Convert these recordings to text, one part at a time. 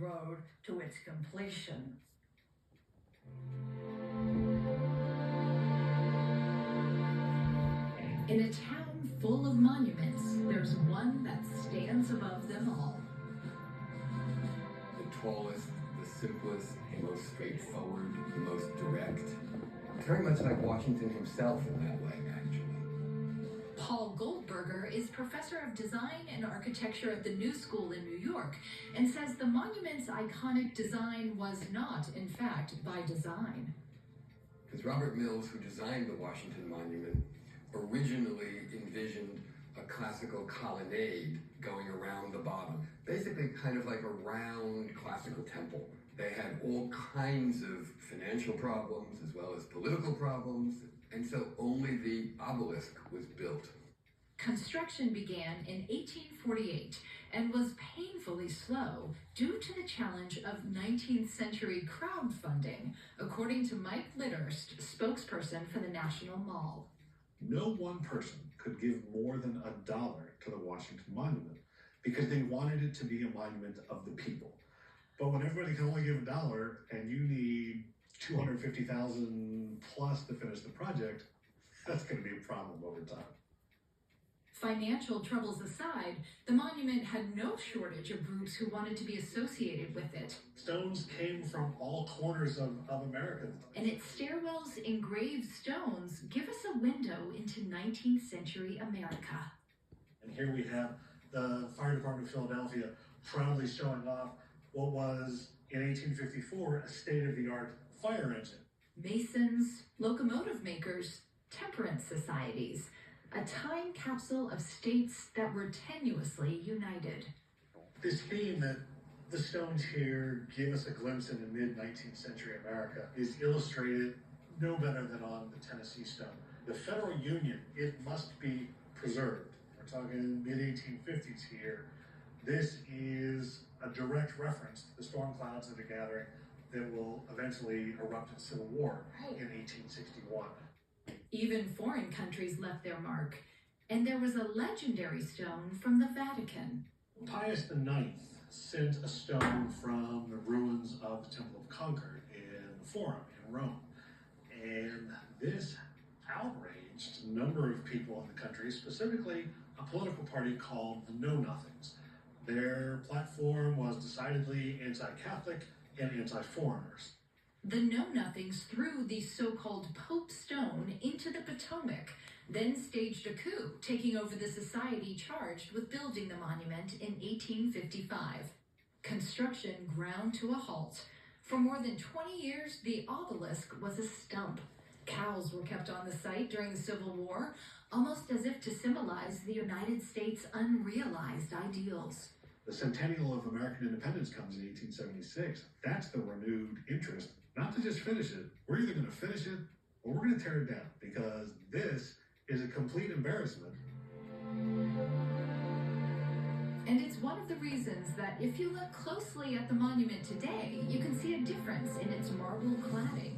road to its completion. In a town full of monuments, there's one that stands above them all. The tallest, the simplest, the most straightforward, the most direct. Very much like Washington himself in that way, actually. Paul Goldberger is professor of design and architecture at the New School in New York and says the monument's iconic design was not, in fact, by design. Because Robert Mills, who designed the Washington Monument, originally envisioned a classical colonnade going around the bottom. Basically kind of like a round classical temple. They had all kinds of financial problems as well as political problems, and so only the obelisk was built. Construction began in 1848 and was painfully slow due to the challenge of 19th century crowdfunding, according to Mike Litterst, spokesperson for the National Mall. No one person could give more than $1 to the Washington Monument because they wanted it to be a monument of the people. But when everybody can only give $1 and you need $250,000 plus to finish the project, that's going to be a problem over time. Financial troubles aside, the monument had no shortage of groups who wanted to be associated with it. Stones came from all corners of America. And its stairwell's engraved stones give us a window into 19th century America. And here we have the Fire Department of Philadelphia proudly showing off what was, in 1854, a state-of-the-art fire engine. Masons, locomotive makers, temperance societies, a time capsule of states that were tenuously united. This theme that the stones here give us a glimpse into mid-19th century America is illustrated no better than on the Tennessee stone. The Federal Union, it must be preserved. We're talking mid-1850s here. This is a direct reference to the storm clouds that are gathering that will eventually erupt in civil war in 1861. Even foreign countries left their mark, and there was a legendary stone from the Vatican. Pius IX sent a stone from the ruins of the Temple of Concord in the Forum in Rome. And this outraged a number of people in the country, specifically a political party called the Know Nothings. Their platform was decidedly anti-Catholic and anti-foreigners. The Know-Nothings threw the so-called Pope Stone into the Potomac, then staged a coup, taking over the society charged with building the monument in 1855. Construction ground to a halt. For more than 20 years, the obelisk was a stump. Cows were kept on the site during the Civil War, almost as if to symbolize the United States' unrealized ideals. The centennial of American independence comes in 1876. That's the renewed interest. Not to just finish it. We're either going to finish it or we're going to tear it down because this is a complete embarrassment. And it's one of the reasons that if you look closely at the monument today, you can see a difference in its marble cladding.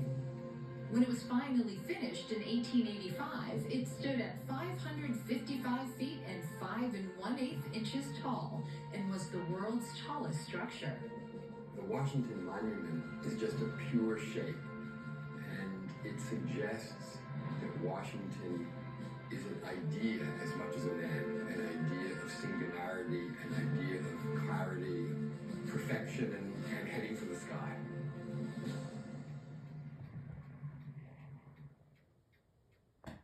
When it was finally finished in 1885, it stood at 555 feet and 5 1/8 inches tall and was the world's tallest structure. The Washington Monument is just a pure shape, and it suggests that Washington is an idea as much as an end, an idea of singularity, an idea of clarity,